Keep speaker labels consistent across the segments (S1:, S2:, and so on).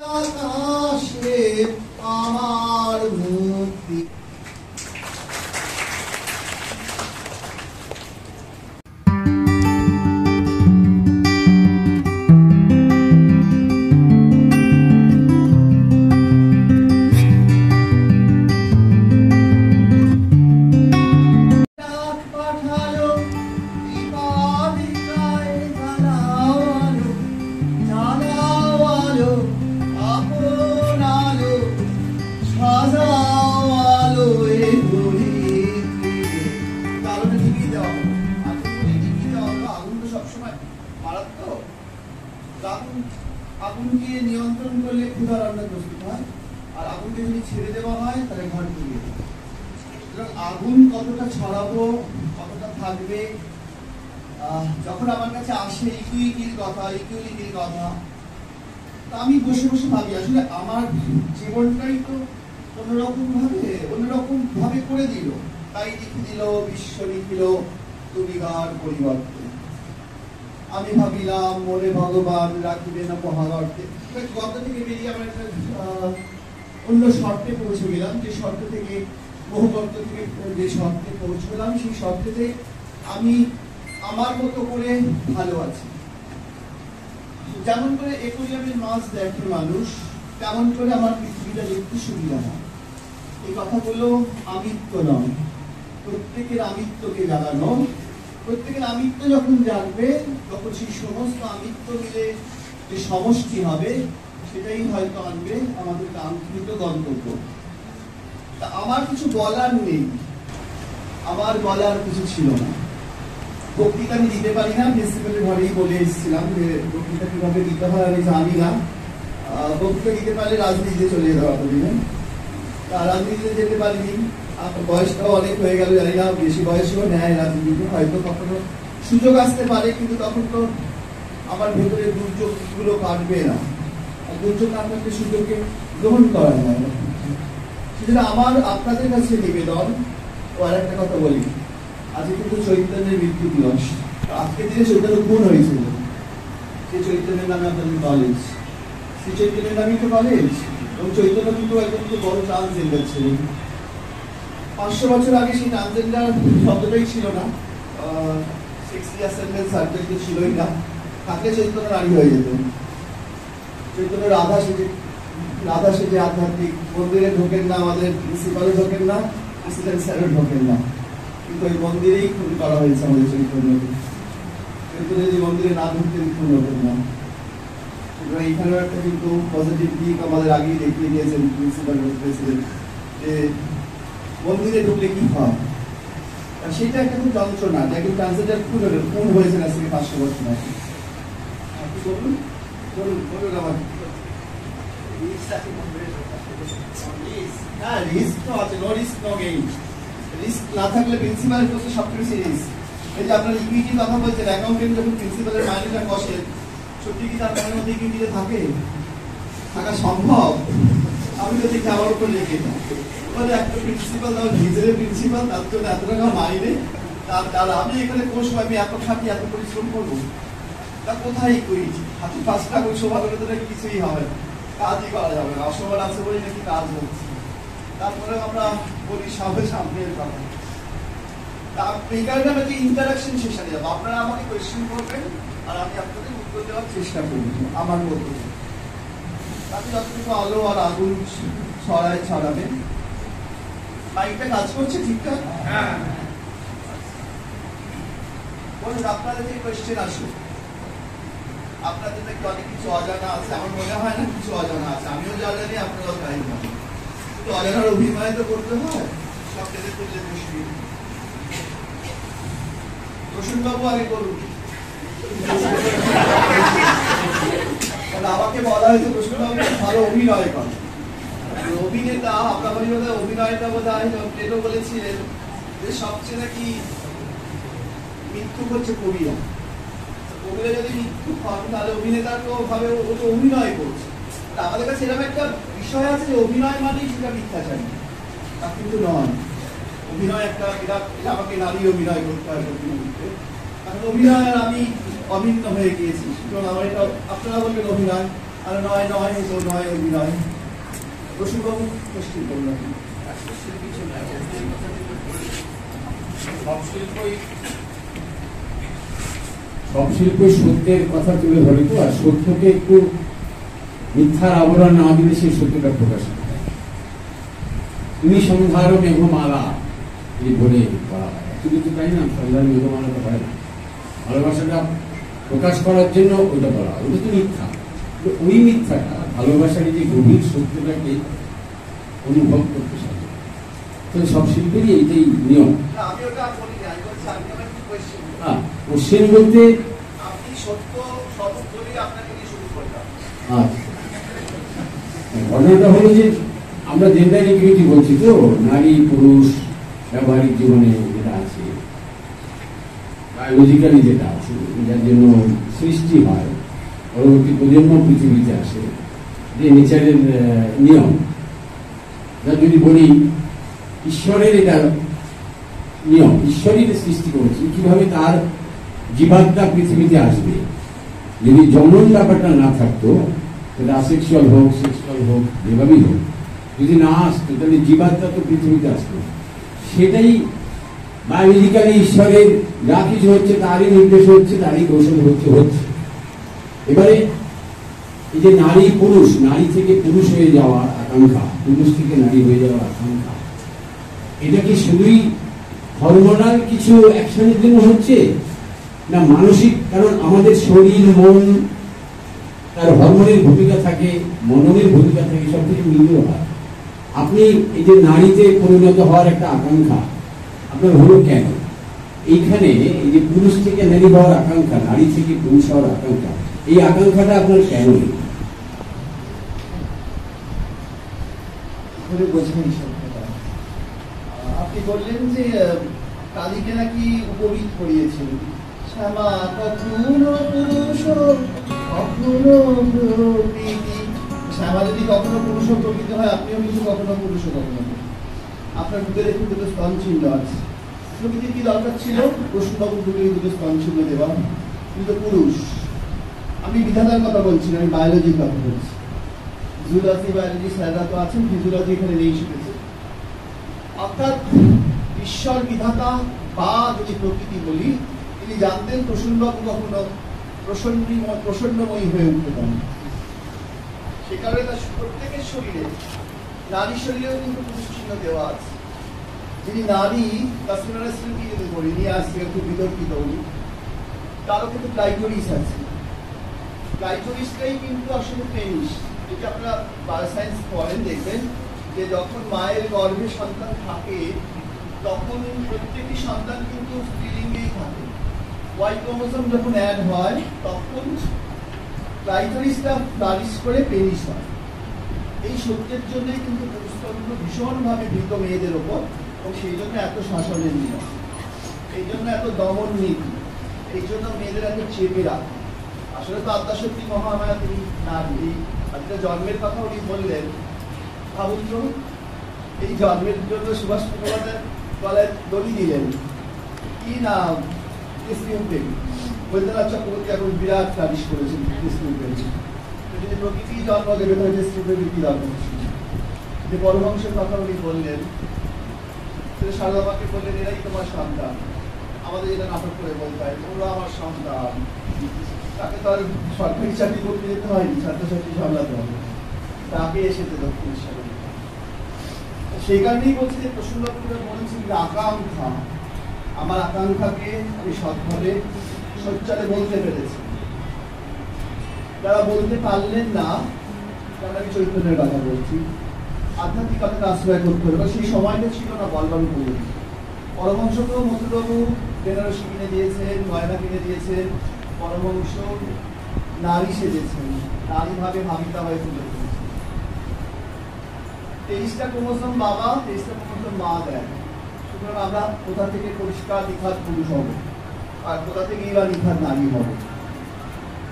S1: আকাশে আমার মুক্তি আগুনকে নিয়ন্ত্রণ করলে ক্ষুধা রান্না প্রস্তুত হয়, আর আগুনকে যদি ছেড়ে দেওয়া হয় তাহলে ঘর পুড়িয়ে দেয়। সুতরাং আগুন কতটা ছড়াবো, কতটা থাকবে, যখন আমার কাছে আসে ইকুইটির কথা, আমি বসে বসে ভাবি আসলে আমার জীবনটাই তো অন্যরকম ভাবে করে দিল, তাই লিখে দিল, বিশ্ব লিখিল তুমিগার পরিবর্তন। আমি ভাবিলাম মনে ভগবান রাখিবে না মহাগর্তে। গর্ত থেকে বেরিয়ে আমরা একটা অন্য শর্তে পৌঁছে গেলাম, যে শর্ত থেকে বহুগর্ত থেকে যে শর্তে পৌঁছলাম, সেই শর্তেতে আমি আমার মতো করে ভালো আছি। যেমন করে একুরিয়ামের মাছ দেখে মানুষ, তেমন করে আমার পৃথিবীটা দেখতে সুবিধা হয়। এই কথাগুলো আমিত্ব নয়, প্রত্যেকের আমিত্বকে জানানো। প্রত্যেকের আমিত্ব যখন জানবে, তখন সেই সমস্ত আমিত্ব মিলে যে সমষ্টি হবে, সেটাই হয়তো আনবে আমাদের কাঙ্ক্ষিত গন্তব্য। তা আমার কিছু বলার নেই, আমার বলার কিছু ছিল না। বক্তৃতা আমি দিতে পারি না, প্রিন্সিপালের ঘরেই বলে এসেছিলাম যে বক্তৃতা কিভাবে দিতে হয় আমি জানি না। বক্তৃতা দিতে পারলে রাজনীতিতে চলে যেতে পারবেন, রাজনীতিতে যেতে পারিনি। বয়সটাও অনেক হয়ে গেল, জানি না বেশি বয়সেও নেয় রাজনীতিতে, হয়তো কখনো সুযোগ আসতে পারে, কিন্তু তখন তো আমার ভেতরে দুর্যোগ গুলো কাটবে না। দুর্যোগ না থাকলে সুযোগকে গ্রহণ করা যায় না। সেটা আমার আপনাদের কাছে নিবেদন। ও আর একটা কথা বলি, আজকে কিন্তু চৈতন্যের মৃত্যু দিবস। আজকের দিনে চৈতন্য খুন হয়েছিল, সেই চৈতন্যের নামে আপনাদের কলেজ, শ্রী চৈতন্যের নামই তো কলেজ। এবং চৈতন্য কিন্তু একদম তো বড় ট্রান্সজেন্ডার ছিলেন। 500 বছর আগে সেই ট্রান্সজেন্ডার শব্দটাই ছিল না, সেক্সুয়াল সাবজেক্ট ছিলই না। থাকলে চৈতন্য নারী হয়ে যেত। চৈতন্য রাধা সেজে আধ্যাত্মিক মন্দিরে ঢোকেন না, আমাদের প্রিন্সিপালে ঢোকেন না, প্রেসিডেন্ট স্যারও ঢোকেন না, কিন্তু ওই মন্দিরেই খুন করা হয়েছে আমাদের চৈতন্যকে। চৈতন্য যদি মন্দিরে না ঢুকতেন খুন হতেন না। এইখানেও একটা কিন্তু পজিটিভ দিক আমাদের আগেই দেখিয়ে দিয়েছেন প্রিন্সিপাল প্রেসিডেন্ট, যে মন্দিরে ঢুকলে কি হয়। সেটা একটা খুব যন্ত্রণা, যে একজন ট্রান্সজেন্ডার খুন হয়েছে আজ থেকে 500 বছর আগে। বলুন বলুন আমার রিস্ক তো আছে, no risk no gain. Risk না থাকলে প্রিন্সিপালের পোস্টে সবচেয়ে বেশি রিস্ক। এই যে আপনার ইকুইটি কথা বলছেন, অ্যাকাউন্টেন্ট যখন প্রিন্সিপালের মাইনেটা কষে, সত্যি কি তার মনের মধ্যে ইকুইটিতে থাকা সম্ভব? আমি তো দেখি আমার উপর লেগে বলে একটা প্রিন্সিপাল, তার নিজের প্রিন্সিপাল, তার জন্য এত টাকা মাইনে, তার আমি এখানে কোর্স আমি এত খাটি, এত পরিশ্রম করবো, তা কোথায় ইকুইটি? হাতে 5 টাকা সমান হলে তো নাকি কিছুই হবে না, কাজই করা যাবে না, অসমান আছে বলে নাকি কাজ হচ্ছে। তারপরে আমরা বলি সামনের কথা। এই কারণে আমরা যে ইন্টারাকশন সেশনে যাবো, আপনারা আমাকে কোয়েশ্চেন করবেন আর আমি আপনাদের উত্তর দেওয়ার চেষ্টা করবো আমার মধ্যে। তাতে যতটুকু আলো আর আগুন ছড়াবেন। মাইকটা কাজ করছে ঠিকঠাক? হ্যাঁ। বলুন আপনাদের যে কোয়েশ্চেন আসুক। আপনাদের নাকি অনেক কিছু অজানা আছে, আমার মনে হয় না কিছু অজানা আছে। আমিও যা জানি আপনারাও তাই জানেন, কিন্তু অজানার অভিনয় তো করতে হয়, সব থেকে করলে মুশকিল। প্রসূনবাবু আগে করুন। আমাকে বলা হয়েছে প্রসূনবাবু ভালো অভিনয় করে, অভিনেতা। আমরা বলি বোধ হয় অভিনয়টা বোধ হয় প্লেটো বলেছিলেন যে সবচেয়ে নাকি মৃত্যু হচ্ছে কবিরা। কবিরা যদি মৃত্যু হন তাহলে অভিনেতার তো ভাবে ও তো অভিনয় করছে। আমাদের কাছে এরকম একটা বিষয় আছে যে অভিনয় মানেই সেটা মিথ্যাচারী, তা কিন্তু নয়। অভিনয় একটা বিরাট, আমাকে নারী অভিনয় করতে হয় কারণ অভিনয় আর আমি অভিন্ন হয়ে গিয়েছি। সুতরাং আমার এটা আপনারা বলবেন অভিনয়, আর নয় নয় তো নয় অভিনয়। বসুবাবু প্রশ্ন করলাম
S2: সব শিল্পই সত্যের কথা তুলে ধরে তো, আর সত্যকে একটু মিথ্যার আবরণ না দিলে সেই সত্যটা প্রকাশ করে। তুমি সন্ধ্যার মেঘমালা এই বলে বলা হয়, কিন্তু তো তাই না, সন্ধ্যার মেঘমালা তো হয় না, ভালোবাসাটা প্রকাশ করার জন্য ওইটা বলা হয়, ওটা তো মিথ্যা। ওই মিথ্যাটা ভালোবাসার যে গভীর সত্যটাকে অনুভব করতে সাহায্য করে। তো সব শিল্পেরই এইটাই নিয়ম। কোশ্চেন বলতে ঘটনাটা হলো যে আমরা জেন্ডার ইকুইটি বলছি তো, নারী পুরুষ ব্যবহারিক জীবনে যেটা আছে, বায়োলজিক্যালি যেটা আছে, যার জন্য সৃষ্টি হয়, পরবর্তী প্রজন্ম পৃথিবীতে আসে, যে নেচারের নিয়ম, যা যদি বলি ঈশ্বরের এটা নিয়ম, ঈশ্বরই সৃষ্টি করেছে, কিভাবে তার জীবাত্মা পৃথিবীতে আসবে। যদি জনন ব্যাপারটা না থাকতো, সেটা আসেক্সুয়াল হোক, সেক্সুয়াল হোক, যেভাবেই হোক, যদি না আসতো তাহলে জীবাত্মা তো পৃথিবীতে আসতো। সেটাই বায়োলজিক্যালি ঈশ্বরের যা কিছু হচ্ছে তারই নির্দেশ হচ্ছে, তারই কৌশল হচ্ছে। এবারে এই যে নারী পুরুষ, নারী থেকে পুরুষ হয়ে যাওয়ার আকাঙ্ক্ষা, পুরুষ থেকে নারী হয়ে যাওয়ার আকাঙ্ক্ষা, এটা কি শুধুই হরমোনাল কিছু অ্যাকশনের জন্য হচ্ছে, না মানসিক? কারণ আমাদের শরীর মন তার হরমোনের ভূমিকা থাকে, মননের ভূমিকা থাকে, সব কিছু মিলিয়ে হয়। আপনি এই যে নারীতে পরিণত হওয়ার একটা আকাঙ্ক্ষা আপনার হলো কেন? এইখানে এই যে পুরুষ থেকে নারী হওয়ার আকাঙ্ক্ষা, নারী থেকে পুরুষ হওয়ার আকাঙ্ক্ষা, এই আকাঙ্ক্ষাটা আপনার কেন?
S1: আপনি বললেন যে কালীকে নাকি উপবীত করিয়েছেন, শ্যামা কখনো পুরুষ কখনো প্রকৃতি। শ্যামা যদি কখনো পুরুষ প্রকৃতি হয়, আপনিও কিন্তু কখনো পুরুষ কখনো। আপনার বুকে দেখুন দুটো স্তন চিহ্ন আছে। প্রকৃতির কি দরকার ছিল বসুবাবুর বুকে দুটো স্তন চিহ্ন দেওয়া? কিন্তু পুরুষ। আমি বিধাতার কথা বলছি না, আমি বায়োলজির কথা বলছি। জুলজি বায়োলজি স্যাররা তো আছেন, ফিজিওলজি এখানে নেই, শিখেছে। অর্থাৎ ঈশ্বর বিধাতা বা যদি প্রকৃতি বলি, তিনি জানতেন প্রসন্নবাবু কখনো প্রসন্নময়ী হয়ে উঠতে পারেন। সে কারণে তার প্রত্যেকের শরীরে, নারী শরীরেও কিন্তু পুরুষ চিহ্ন দেওয়া আছে। যিনি নারী, তার স্মৃতি যদি বলি, নিয়ে আসছে একটু বিতর্কিত বলি, তারও কিন্তু ক্লাইটোরিস আছে। ক্লাইটোরিসটাই কিন্তু আসলে পেনিস। যদি আপনারা বায়োসায়েন্স পড়েন দেখবেন যে যখন মায়ের গর্ভে সন্তান থাকে, তখন প্রত্যেকটি সন্তান কিন্তু স্ত্রীলিঙ্গেই থাকে। ওয়াই ক্রোমোসোম যখন অ্যাড হয়, তখন ক্লাইটোরিসটা ফ্লারিশ করে পেনিস হয়। এই সত্যের জন্যই কিন্তু পুরুষতন্ত্র ভীষণভাবে ভীত মেয়েদের ওপর, এবং সেই জন্য এত শাসনের নিয়ম, এই জন্য এত দমন নীতি, এই জন্য মেয়েদের এত চেপে রাখা। আসলে তো আদ্যাশক্তি মহামায়া তিনি নারী। আজকে জন্মের কথা উনি বললেন, ভাবুন তো, এই জন্মের জন্য সুভাষ মুখোপাধ্যায় গলায় দড়ি দিলেন, কি নাম? বৈদ্যনাথ চক্রবর্তী এখন বিরাট তারিশ করেছেন যদি প্রকৃতি জন্ম দেবে, তাহলে স্ত্রীপ্রেমী কি দরকার ছিল? যে পরমহংসের কথা উনি বললেন, সারদামাকে বললেন, এরাই তোমার সন্তান। আমাদের যেটা নাটক করে বলতে হয়, ওরা আমার সন্তান। তাকে তো আর সরকারি চাকরি করতে যেতে হয়নি, ছাত্রছাত্রী সামলাতে হবে, তাকে এসেছে দক্ষিণেশ্বরে। সেই কারণেই বলছি যে প্রসন্নবাবুরা বলেছেন আকাঙ্ক্ষা, আমার আকাঙ্ক্ষাকে আমি সৎভাবে সোচ্চারে বলতে পেরেছি। যারা বলতে পারলেন না, তারা আমি চৈতন্যের কথা বলছি, আধ্যাত্মিকতাকে আশ্রয় করতে হবে। সেই সময়টা ছিল না বলবার উপযোগী। পরমহংসকেও মধুবাবু বেনারসি কিনে দিয়েছেন, গয়না কিনে দিয়েছেন, পরমহংস নারী সেজেছেন, নারী ভাবে ভাবিতা হয়ে তুলে দিয়েছেন। 23টা ক্রোমোসোম বাবা, 23টা ক্রোমোসোম মা দেয়। সুতরাং আমরা কোথা থেকে পরিষ্কার নিখাত পুরুষ হব, আর কোথা থেকে এবার নিখাত নারী হব?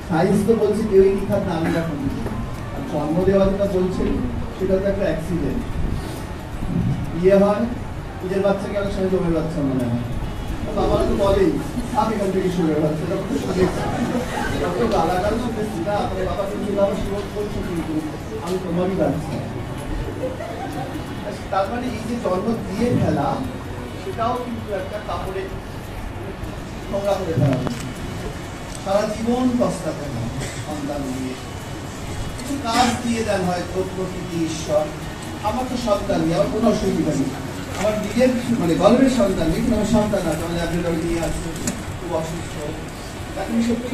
S1: সায়েন্স তো বলছে কেউই নিখাত নারীরা পুরুষ, আর জন্ম দেওয়া যেটা বলছেন সেটা তো একটা অ্যাক্সিডেন্ট। বিয়ে হয়, নিজের বাচ্চাকে অনেক সময় জমের বাচ্চা মনে হয়, বাবারা তো বলেই থাক এখান থেকে শুরু হচ্ছে গালাগাল করতেছি না, আপনার বাবা কিন্তু বাবা শিবক করছো কিন্তু আমি তোমারই বাচ্চা। তার মানে এই যে জন্ম দিয়ে ফেলা সেটাও কিন্তু একটা কাপড়ে নোংরা করে ফেলা, সারা জীবন পস্তাতে হয় সন্তান দিয়ে। কিছু কাজ দিয়ে দেন হয়তো প্রকৃতি ঈশ্বর, আমার তো সন্তান নেই, আমার কোনো অসুবিধা নেই, আমার নিজের মানে গর্বের সন্তান নেই, কিন্তু আমার সন্তান আছে, আমার ল্যাবরেটরি নিয়ে আছে, খুব অসুস্থ, তাকে সত্যি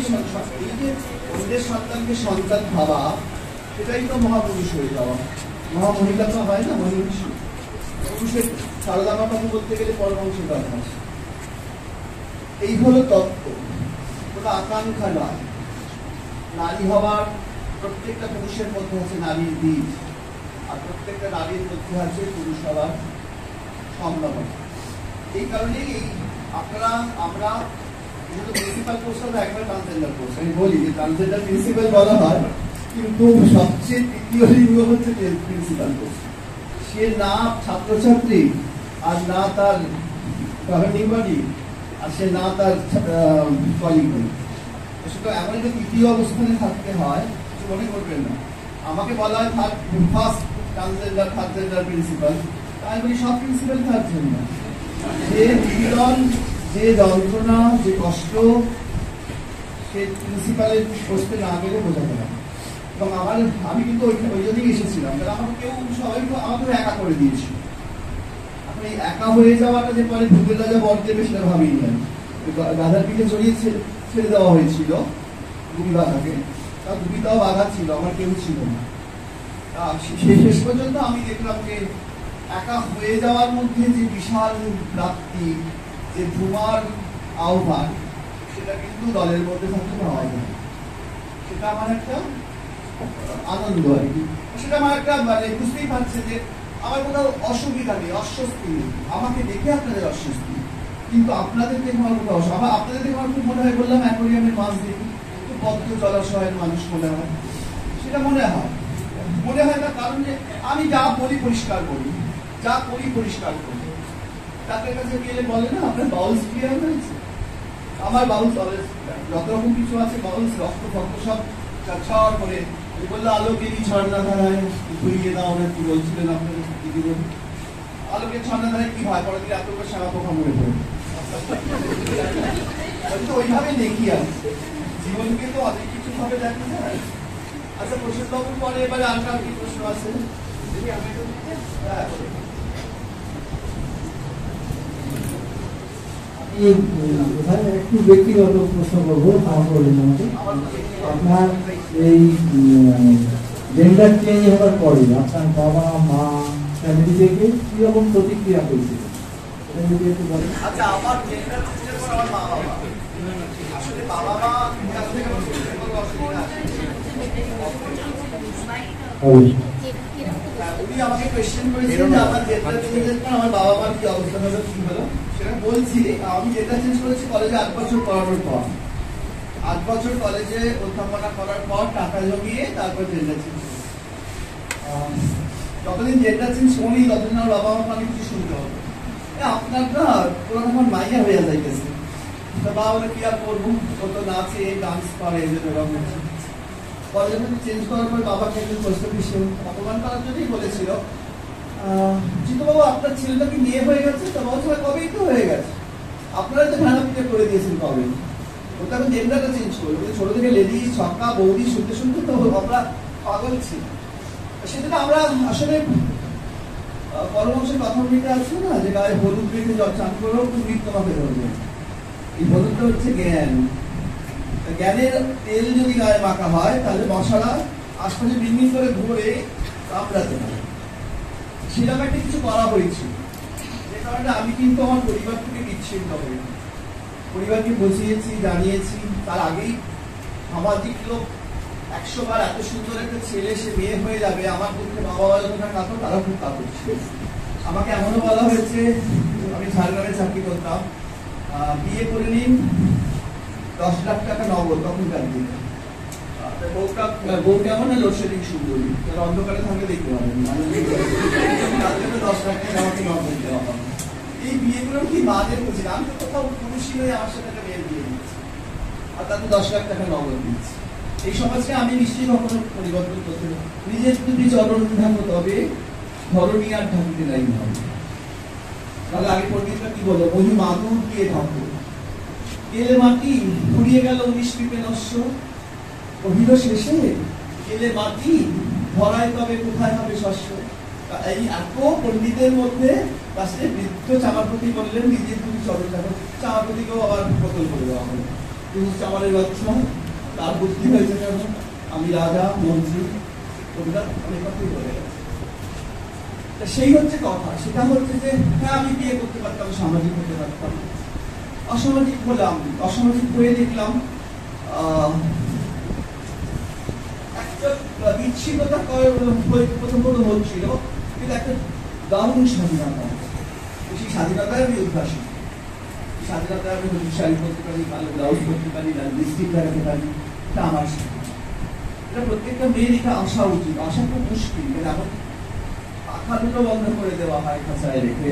S1: এই যে অন্যের সন্তানকে সন্তান ভাবা, সেটাই তো মহাপুরুষ হয়ে যাওয়া। মহামহিলা তো হয় না, মহিষ পুরুষের সারদামা কথা বলতে গেলে পরমাংশের কথা আছে। এই হলো তত্ত্ব, কোনো আকাঙ্ক্ষা নয়। নারী হওয়ার প্রত্যেকটা পুরুষের মধ্যে আছে নারীর বীজ, আর প্রত্যেকটা নারীর মধ্যে আছে পুরুষ হওয়ার সম্ভাবনা। এই কারণেই আপনারা আমরা যেহেতু প্রিন্সিপাল কোর্স হবে একবার ট্রান্সজেন্ডার কোর্স, আমি বলি যে ট্রান্সজেন্ডার প্রিন্সিপাল বলা হয়, কিন্তু সবচেয়ে তৃতীয় লিঙ্গ হচ্ছে প্রিন্সিপাল কোর্স। সে না ছাত্রছাত্রী, আর না তার গভর্নিং বডি, আর সে না তার কলিগ। সেটা এমন একটা তৃতীয় অবস্থানে থাকতে হয়, কিছু মনে করবেন না। আমাকে বলা হয় first transgender third gender principal, তাই বলি সব প্রিন্সিপাল থার্ড জেন্ডার। যে নিপীড়ন, যে যন্ত্রণা, যে কষ্ট, সে প্রিন্সিপালের পোস্টে না গেলে বোঝাতে না। এবং আমি কিন্তু ওই জন্যই এসেছিলাম, কারণ আমাকে কেউ সবাই আমাকে একা করে দিয়েছিল। এখন এই একা হয়ে যাওয়াটা যে পরে ভূতের রাজা বর দেবে সেটা ভাবেই নাই। গাধার পিঠে জড়িয়ে ছেড়ে দেওয়া হয়েছিল দুই বাঘাকে, তার দুইটাও বাঘা ছিল, আমার কেউ ছিল না। শেষ পর্যন্ত আমি দেখলাম যে একা হয়ে যাওয়ার মধ্যে যে বিশাল প্রাপ্তি, যে ধুমার আহ্বান, সেটা কিন্তু দলের মধ্যে থাকতে পাওয়া যায়। সেটা আমার একটা আনন্দ আর কি, সেটা আমার একটা মানে বুঝতেই পারছে যে আমার কোনো অসুবিধা নেই, অস্বস্তি নেই। আমাকে দেখে আপনাদের অস্বস্তি, কিন্তু আপনাদের দেখে আমার কোনো অসুবিধা, আপনাদের দেখে আমার খুব মনে হয়, বললাম অ্যাকোয়ারিয়ামের মাছ দেখি, খুব বদ্ধ জলাশয়ের মানুষ মনে হয়, সেটা মনে হয় না। কারণ যে আমি যা বলি পরিষ্কার করি, যা করি পরিষ্কার করি। তাদের কাছে গেলে বলে না আপনার বাউলস ক্লিয়ার হয়েছে, আমার বাউলস অলওয়েজ যত রকম কিছু আছে, বাউলস রক্ত ফক্ত সব ছাড় করে বললো আলোকেরই ঝর্ণা ধারায় ঘুরিয়ে দাও না, কি বলছিলেন আপনার দিদি? আলোকের ঝর্ণা ধারায় কি হয়, পরে দিন এত করে সারা পোকা মরে পড়ে। ওইভাবে দেখি আর জীবনকে তো অনেক কিছু ভাবে দেখা যায়। আচ্ছা, প্রশ্ন বাবুর পরে এবারে আর কি প্রশ্ন আছে?
S3: একটু ব্যক্তিগত প্রশ্ন করবো, আপনার এই জেন্ডার চেঞ্জ হওয়ার পরে আপনার বাবা মা ফ্যামিলি থেকে কিরকম প্রতিক্রিয়া পেয়েছিল?
S1: আচ্ছা, আমার জেন্ডার চেঞ্জের পর আমার মা বাবা, আসলে বাবা মা উনি আমাকে কোয়েশ্চেন করেছেন যে আমার জেন্ডার চেঞ্জের পর আমার বাবা মার কি অবস্থা হলো, কি হলো। সেটা বলছি, আমি জেন্ডার চেঞ্জ করেছি কলেজে 8 বছর পড়ানোর পর। 8 বছর কলেজে অধ্যাপনা করার পর টাকা জমিয়ে তারপর জেন্ডার চেঞ্জ। যতদিন জেন্ডার চেঞ্জ করি ততদিন আমার বাবা মা অনেক কিছু শুনতে হবে, আপনার না পুরো আমার মাইয়া হয়ে যাইতেছে, বাবা বলে কি আর করবো, ও তো নাচে ডান্স করে, কলেজে চেঞ্জ করার পর বাবাকে একজন পোস্ট অফিসে অপমান করার জন্যই বলেছিল, জিতু বাবু আপনার ছেলেটা কি বিয়ে হয়ে গেছে? তো বাবা সবাই কবেই তো হয়ে গেছে, আপনারা তো ভাড়া পিঠে করে দিয়েছেন কবে, ও তো এখন জেন্ডারটা চেঞ্জ করবে। ছোট থেকে লেডি ছক্কা বৌদি শুনতে শুনতে তো আমরা পাগল ছিল। সেটা আমরা আসলে পরমংশের কথাগুলিতে আছে না, যে গায়ে হলুদ রেখে চান করেও তুমি তোমাকে ধরবে। এই হলুদটা হচ্ছে জ্ঞান। জ্ঞানের তেল যদি গায়ে মাখা হয় তাহলে মশারা আশপাশে বিন্দিন করে ঘুরে কামড়াতে পারে। সেরকম একটা কিছু করা হয়েছিল, যে কারণে আমি কিন্তু আমার পরিবার থেকে বিচ্ছিন্ন হই। পরিবারকে বুঝিয়েছি, জানিয়েছি। তার আগেই সামাজিক লোক 100 বার এত সুন্দর একটা ছেলে সে মেয়ে হয়ে যাবে, আমার পক্ষে বাবা যতটা কাঁদো তারা খুব কাঁদছে। আমাকে এমনও বলা হয়েছে, আমি ঝাড়গ্রামে চাকরি করতাম, বিয়ে করে নিন 10 লাখ টাকা নগদ তখনকার দিনে। বউ কেমন না লোডশেডিং সুন্দরী, অন্ধকারে থাকলে দেখতে পারেন, 10 লাখ টাকা আমাকে নগদ দেওয়া হবে। এই বিয়েগুলো কি বাজে বলছি, আমি তো কোথাও পুরুষই হয়ে আমার সাথে একটা মেয়ের বিয়ে আর তাতে 10 লাখ টাকা নগদ দিচ্ছি। এই সমাজকে আমি নিশ্চয়ই কখনো পরিবর্তন করতে পারি। নিজের যদি চরণ থাকো তবে ধরণী আর ঢাকিতে নাই হবে। তাহলে আগে পণ্ডিতরা কি বলো, মহি মাদুর দিয়ে ঢাকো, গেলে মাটি ফুরিয়ে গেল 19 পিপে নস্য, কহিল শেষে গেলে মাটি ধরায় তবে কোথায় হবে শস্য। এই এত পণ্ডিতের মধ্যে লাস্টে বৃদ্ধ চামারপতি বললেন নিজের তুমি চরণ থাকো। চামারপতিকেও আবার বোতল করে দেওয়া হলো। কিন্তু চামারের বাচ্চা তার বুদ্ধি হয়েছে কেন, আমি রাজা মন্ত্রী ওগুলা অনেক কথাই বলে গেছে। সেই হচ্ছে কথা। সেটা হচ্ছে যে হ্যাঁ আমি বিয়ে করতে পারতাম, সামাজিক হতে পারতাম, অসামাজিক হলাম, অসামাজিক হয়ে দেখলাম একটা বিচ্ছিন্নতা প্রথম হচ্ছিল, কিন্তু একটা দারুণ স্বাধীনতা। সেই স্বাধীনতায় আমি উদ্ভাসী, স্বাধীনতায় আমি হলুদ শাড়ি করতে পারি, কালো ব্লাউজ করতে পারি, লিপস্টিক লাগাতে পারি, এটা আমার স্বাধীনতা। এটা প্রত্যেকটা মেয়ের এটা আসা উচিত। আসা খুব মুশকিল, এখন পাখাগুলো বন্ধ করে দেওয়া হয় খাঁচায় রেখে,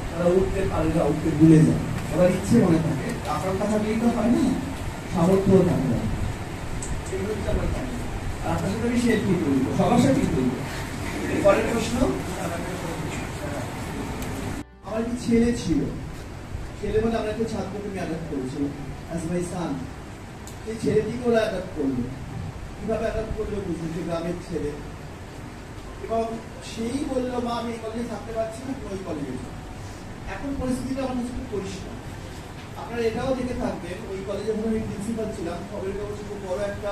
S1: তারা উঠতে পারে না, উঠতে ভুলে যায়। ওরা ইচ্ছে মনে থাকে, আকাঙ্ক্ষা থাকলেই তো হয় না, সামর্থ্য থাকে না। এই হচ্ছে আমার কাহিনী। আর আপনার সাথে আমি শেয়ার কি করবো, সবার সাথে কি করবো। পরের প্রশ্ন, আমার কি ছেলে ছিল, ছেলে বলে আমরা একটা ছাত্রকে আমি অ্যাডাপ্ট করেছিলাম অ্যাজ মাই সান। সেই ছেলেটিকে ওরা অ্যাডাপ্ট করলো। কিভাবে অ্যাডাপ্ট করলো বুঝলি, যে গ্রামের ছেলে, এবং সেই বললো মা আমি এই কলেজে থাকতে পারছি না, ওই কলেজে। এখন পরিস্থিতিটা আমার কাছে খুব পরিষ্কার। আপনারা এটাও দেখে থাকবেন, ওই কলেজে যখন আমি প্রিন্সিপাল ছিলাম, খবরের কাগজে খুব বড় একটা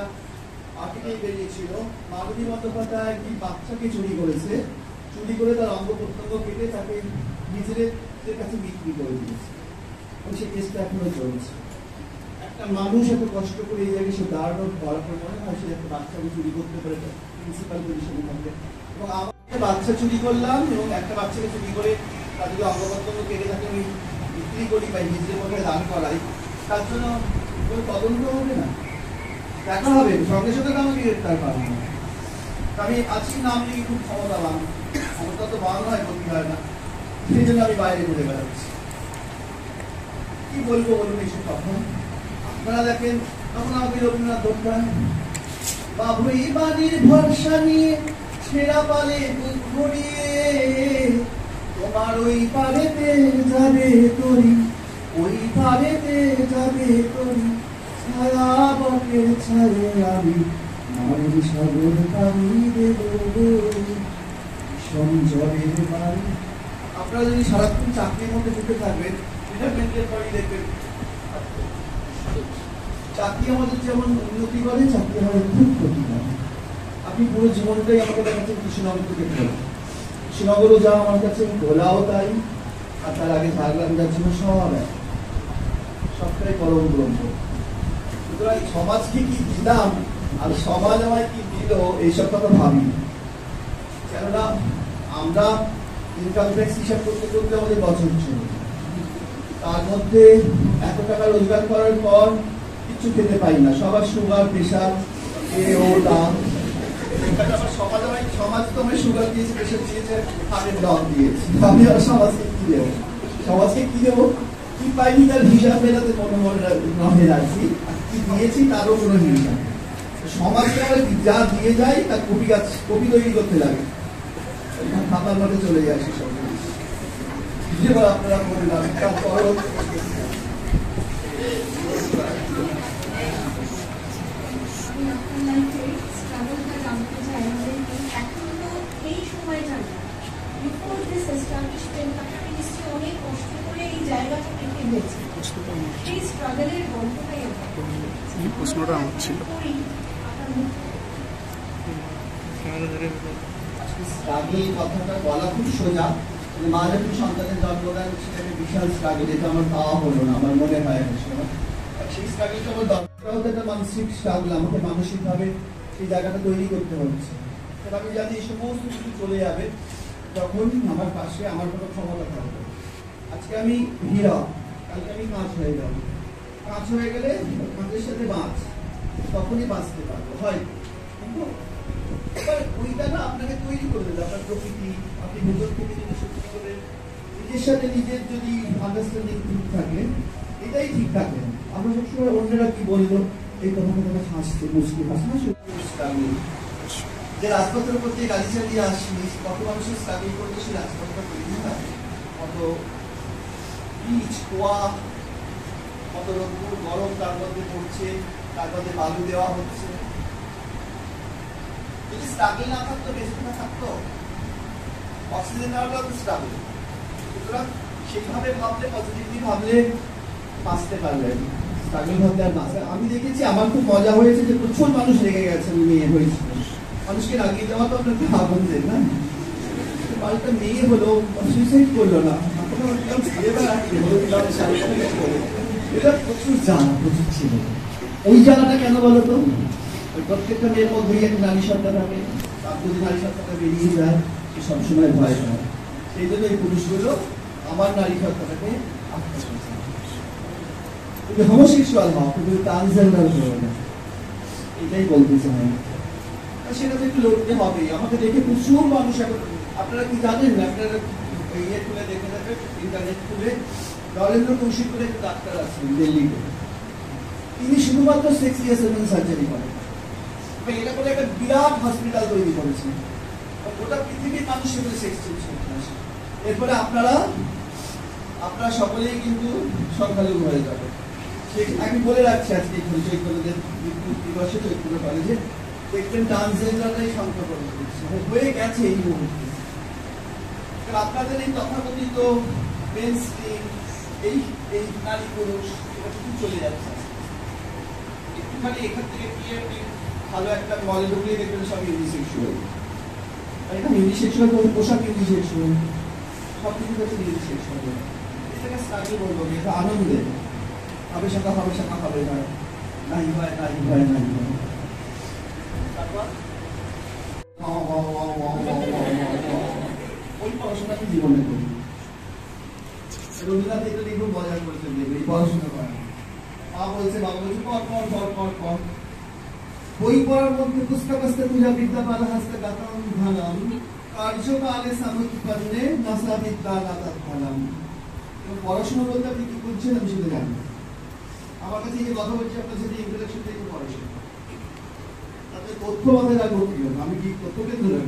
S1: আর্টিকেল বেরিয়েছিল, মাননী বন্দ্যোপাধ্যায় একটি বাচ্চাকে চুরি করেছে, চুরি করে তার অঙ্গ প্রত্যঙ্গ কেটে তাকে নিজেদের কাছে বিক্রি করে দিয়েছে। এবং সেই কেসটা এখনো চলছে। একটা মানুষ এত কষ্ট করে এই জায়গায় সে দাঁড়ানো ধরা পড়ে, মনে হয় সে একটা বাচ্চাকে চুরি করতে পারে প্রিন্সিপাল পজিশনে থাকবে। এবং আমরা বাচ্চা চুরি করলাম, এবং একটা বাচ্চাকে চুরি করে তার যদি অঙ্গ প্রত্যঙ্গ কেটে তাকে আমি বিক্রি করি বা নিজের মধ্যে দান করাই, তার জন্য কোনো তদন্ত হবে না, দেখা হবে, সঙ্গে সঙ্গে তো আমাকে গ্রেপ্তার করা হবে। আমি আছি নাম নিয়ে খুব ক্ষমতাবান, ক্ষমতা তো বান হয়, বলতে হয় না, সেই জন্য আমি বাইরে ঘুরে বেড়াচ্ছি। কি বলবো বলুন এইসব কথা। আপনারা দেখেন তখন আমাকে রবীন্দ্রনাথ দোকান, বাবুই বাড়ির ভরসা নিয়ে ছেঁড়া পালে বুক ভরিয়ে, তোমার ওই পারেতে যাবে তরি, ওই পারেতে যাবে তরি, ছায়া বকের ছায়ে আমি নারী সাগর পানি দেব সঞ্জয়ের বাড়ি। আপনারা যদি সারাক্ষণ চাকরির মধ্যে ঢুকে থাকবেন, রিটায়ারমেন্টের পরই দেখবেন চাকরি আমাদের যেমন উন্নতি করে, চাকরি আমাদের খুব ক্ষতি করে। আপনি পুরো জীবনটাই আমাকে দেখাচ্ছেন কৃষ্ণনগর থেকে ঘোরা, কৃষ্ণনগরও যা আমার কাছে, ঘোলাও তাই, আর তার আগে ঝাড়গ্রাম যাচ্ছিল সব এক, সবটাই পরম ব্রহ্ম। সুতরাং সমাজকে কি দিলাম আর সমাজ আমায় কি দিল, এইসব কথা ভাবি। কেননা আমরা ইনকাম ট্যাক্স হিসাব করতে করতে আমাদের বছর চলে, তার মধ্যে এত টাকা রোজগার করার পর কিছু খেতে পাই না, সবার সুগার প্রেশার দাম। সমাজ তো আমায় সুগার দিয়েছে, প্রেশার দিয়েছে, হার্টের দাম দিয়েছে, আমি আর সমাজকে কি দেবো, সমাজকে কি দেবো, কি পাইনি তার হিসাব মেলাতে মনে রাখছি, আর কি দিয়েছি তারও কোনো হিসাব। সমাজকে আমরা যা দিয়ে যাই তার কপি তৈরি করতে লাগে, খাতার মধ্যে চলে যায় সেসব জিনিস। আপনারা বললাম
S4: প্রশ্নটা আমার ছিল।
S1: কথাটা বলা খুব সোজা, মা যখন সন্তানের জন্ম দেন সেটাকে বিশাল স্ট্রাগল, এটা আমার পাওয়া হলো না, আমার মনে হয় সেই স্ট্রাগলটা আমার দরকার হতো, একটা মানসিক স্ট্রাগল, আমাকে মানসিকভাবে সেই জায়গাটা তৈরি করতে হচ্ছে। আমি জানি এই সমস্ত কিছু চলে যাবে যখন আমার পাশে আমার কোনো ক্ষমতা থাকবে। আজকে আমি হীরা, কালকে আমি কাঁচ হয়ে যাব, কাঁচ হয়ে গেলে কাঁচের সাথে বাঁচ, তখনই বাঁচতে পারবো হয়। কিন্তু এবার ওইটা না আপনাকে তৈরি করে দেবে, আপনার প্রকৃতি, আপনি ভেতর থেকে যদি সত্যি করে নিজের সাথে নিজের যদি আন্ডারস্ট্যান্ডিং ঠিক থাকে, এটাই ঠিক থাকে। আমরা সবসময় অন্যরা কি বলবো এই কথা হাসতে মুসলিম যে রাজপথের উপর দিয়ে গাড়ি চালিয়ে আসিনি কত মানুষের স্ট্রাগল করতে সেই রাজপথটা তৈরি না কত বীজ খোয়া কত রকম গরম তার মধ্যে পড়ছে তার মধ্যে বালু দেওয়া হচ্ছে যদি স্ট্রাগল না থাকতো বেঁচে না থাকতো অক্সিজেন নেওয়াটাও তো স্ট্রাগল সুতরাং সেইভাবে ভাবলে পজিটিভলি ভাবলে বাঁচতে পারবেন স্ট্রাগল ভাবলে আর বাঁচে আমি দেখেছি আমার খুব মজা হয়েছে যে প্রচুর মানুষ রেগে গেছে মেয়ে হয়েছিল মানুষকে রাগিয়ে দেওয়া তো আপনাকে আনন্দের না একটা মেয়ে হলো সুইসাইড করলো না এটা প্রচুর জানা প্রচুর ছিল ওই জানাটা কেন বলো তো প্রত্যেকটা মেয়ের মধ্যেই একটা নারী সত্তা থাকে তার যদি নারী সত্তাটা বেরিয়ে যায় সে সবসময় ভয় পায় সেই জন্য এই পুরুষগুলো আমার নারী সত্তাটাকে তুমি হোমোসেক্সুয়াল হও তুমি ট্রান্সজেন্ডার হও না এটাই বলতে চাই সেটা তো একটু লড়তে হবে আমাকে দেখে প্রচুর মানুষ এখন আপনারা কি জানেন না আপনারা ইয়ে খুলে দেখে যাবে ইন্টারনেট খুলে নরেন্দ্র কৌশিক করে একটা ডাক্তার আছেন দিল্লিতে তিনি শুধুমাত্র সেক্সিয়াসের সার্জারি করেন এটা করে একটা বিরাট হসপিটাল তৈরি করেছেন গোটা পৃথিবীর মানুষ সেগুলো সেক্স চেঞ্জ করতে আসে এরপরে আপনারা সকলেই কিন্তু সংখ্যালঘু হয়ে যাবে আমি বলে রাখছি আজকে চৈতন্যদের দিবসে চৈতন্য কলেজে দেখবেন ট্রান্সজেন্ডাররাই সংখ্যা প্রদান করছে হয়ে গেছে এই মুহূর্তে আপনাদের এই তথাকথিত মেইনস্ট্রিম এই নারী পুরুষ এটা কিন্তু চলে যাচ্ছে একটুখানি এখান থেকে গিয়ে ভালো একটা মলে ঢুকলে দেখবেন সব ইউনিসেক্সুয়াল এটা ইউনিসেক্সুয়াল পোশাক ইউনিসেক্সুয়াল সব কিছু হচ্ছে ইউনিসেক্সুয়াল এটাকে স্ট্রাগল বলবো এটা আনন্দে হবে শাখা হবে না নাই হয় তারপর ওই পড়াশোনা আমি জীবনে করি রবীন্দ্রনাথ এটা দেখবো মজার করছেন এই পড়াশোনা করেন মা বলছে বাবা বলছে পর বই পড়ার মধ্যে পুস্তক হস্তে পূজা বিদ্যা পাল হস্তে গাতাম ধানাম কার্যকালে সামুৎপন্নে নাসা বিদ্যা গাতাত ধানাম পড়াশোনা বলতে আপনি কি করছেন আমি সেটা জানি আমার কাছে যে কথা বলছি আপনার সাথে ইন্টারেকশন থেকে পড়াশোনা তাতে তথ্য বাজার আগে ভর্তি হলো আমি কি তথ্যকে ধরে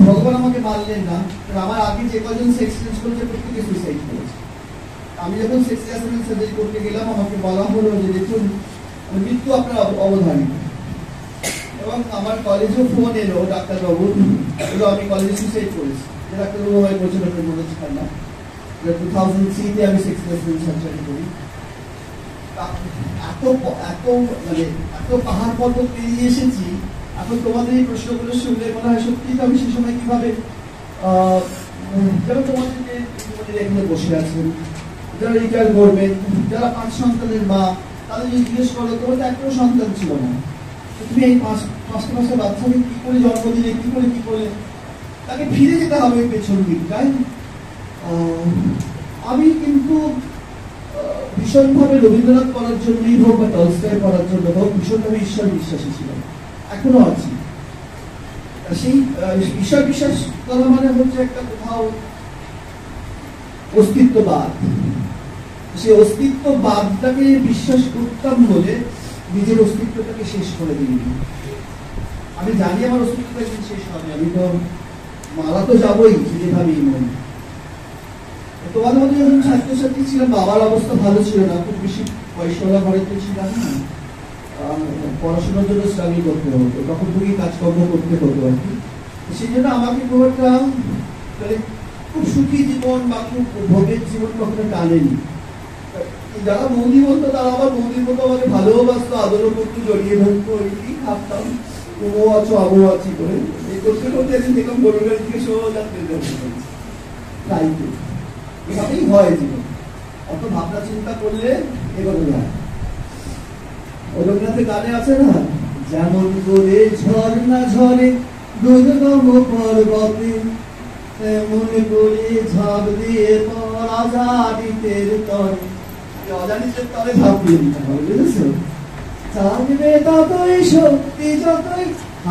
S1: ভগবান আমাকে মারলেন না আমার আগে যে কজন সেক্স চেঞ্জ করেছে প্রত্যেকে সুইসাইড করেছে আমি যখন সেক্স অ্যাসেসমেন্ট সার্জারি করতে গেলাম আমাকে বলা হলো যে দেখুন মৃত্যু আপনার অবধারিত এবং আমার কলেজেও ফোন এলো ডাক্তারবাবু এলো আমি কলেজে সুইসাইড করেছি যে ডাক্তারবাবু আমায় বলছেন আপনার মনে হচ্ছে না 2003-তে আমি সেক্স অ্যাসেসমেন্ট সার্জারি করি এত পাহাড় পর্বত পেরিয়ে এসেছি এখন তোমাদের এই প্রশ্নগুলো শুনলে মনে হয় সত্যি আমি সে সময় কিভাবে যারা তোমাদেরকে এখানে বসে আছেন যারা রিটায়ার করবেন যারা 5 সন্তানের মা তাদের যদি জিজ্ঞেস করো তোমার তো একটাও সন্তান ছিল না তুমি এই 5টা বাচ্চাকে কি করে জন্ম দিলে কি করে তাকে ফিরে যেতে হবে পেছন দিকটায় আমি কিন্তু ভীষণভাবে রবীন্দ্রনাথ পড়ার জন্যই হোক বা টলস্টয় পড়ার জন্য হোক ভীষণভাবে ঈশ্বর বিশ্বাসী ছিলাম এখনো আছি সেই ঈশ্বর বিশ্বাস করা মানে হচ্ছে একটা কোথাও অস্তিত্ববাদ সেই অস্তিত্ববাদটাকে বিশ্বাস করতাম বলে নিজের অস্তিত্বটাকে শেষ করে দিইনি আমি জানি আমার অস্তিত্বটা শেষ হবে আমি তো মারা তো যাবোই যেভাবেই মন তোমাদের মধ্যে যখন ছাত্রছাত্রী ছিলাম বাবার অবস্থা ভালো ছিল না খুব বেশি পয়সাওয়ালা ঘরেতে ছিলাম না পড়াশোনার জন্য স্ট্রাগল করতে হতো তখন খুবই কাজকর্ম করতে হতো আর কি সেই জন্য আমাকে খুব একটা মানে খুব সুখী জীবন বা খুব ভোগের জীবন কখনো টানেনি যারা বৌদি বলতো তারা আবার বৌদির মতো আমাকে ভালোবাসতো আদরও করতো জড়িয়ে ধরতো এই ভাবতাম ও আছো আবু আছি করে এই করতে করতে একদিন দেখলাম গরুর গাড়ি থেকে সোজা তাই তো এভাবেই হয় জীবন অত ভাবনা চিন্তা করলে এগোনো যায় রবীন্দ্রনাথের গানে আছে না যেমন করে ঝর্ণা ঝরে দুর্গম পর্বতে তেমন করে ঝাঁপ দিয়ে অজানিতের তরে অজানিতের তরে ঝাঁপ দিয়ে দিতে হবে বুঝেছো জানবে ততই শক্তি যতই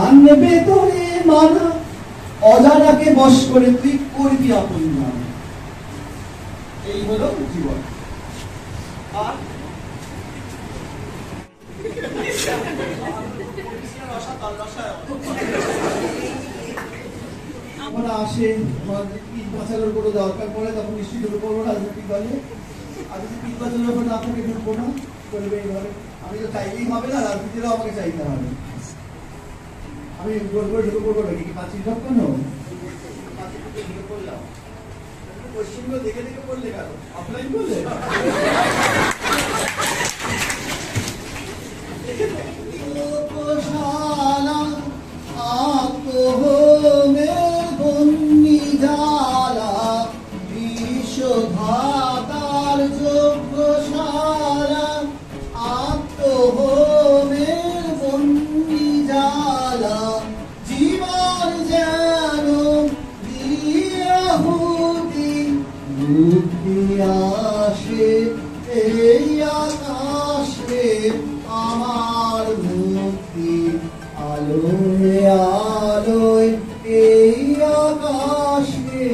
S1: আনবে তোরে মানা অজানাকে বশ করে তুই করবি আপন নাম এই হলো জীবন আর আমরা আসে পিঠ বাঁচানোর কোনো দরকার পড়ে তখন নিশ্চিত ঢুকে পড়বো রাজনৈতিক দলে। আর যদি পিঠ বাঁচানোর ব্যাপার না থাকে ঢুকবো না, করবে এইভাবে। আমি তো চাইলেই হবে না, রাজনীতিরাও আমাকে চাইতে হবে। আমি গোল করে ঢুকে পড়বো নাকি পাঁচিল ঢোক কেন? ঢুকে পড়লাম, পশ্চিমগুলো দেখে দেখে পড়লে কেন? অফলাইন করলে বিশ্বধাতার যজ্ঞশালা, আত্মহোমের বন্দিজালা, জীবন যেন দিয়াহুতি, মুক্তি আসে এই আকাশে আমার মুক্তি, আলোয় আলোয় এই আকাশে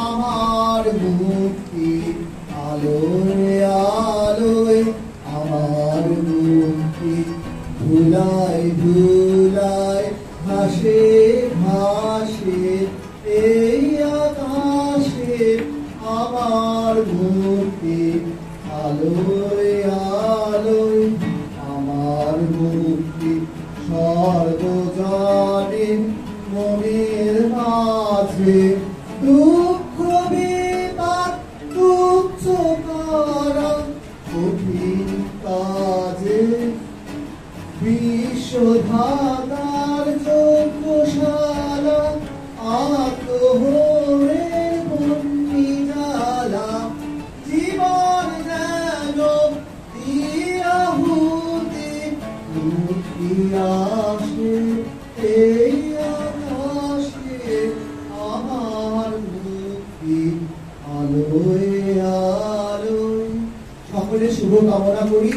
S1: আমার মুক্তি, আলোয় আলোয় আমার মুক্তি, ধুলায় ধুলায় ভাসে ভাসে এই আকাশে আমার মুক্তি, আলোয় আলোয় আমার মুক্তি, সর্বজনে মনের মাঝে দুঃখ বিপাক তুচ্ছ করা কঠিন কাজে, বিশ্বধাতার যজ্ঞশালা, আত্মহোমের বন্দিজালা, জীবন যেন দিয়াহুতি, মুক্তি আসে এই আকাশে আমার মুক্তি, আলোয় আলোয়। সকলের শুভ কামনা করি।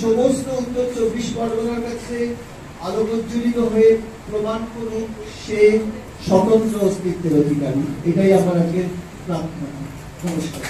S1: সমস্ত উত্তর 24 পরগনার কাছে আলোকোজ্জ্বলিত হয়ে প্রমাণ করুক সে স্বতন্ত্র অস্তিত্বের অধিকারী। এটাই আমার আজকের প্রার্থনা। নমস্কার।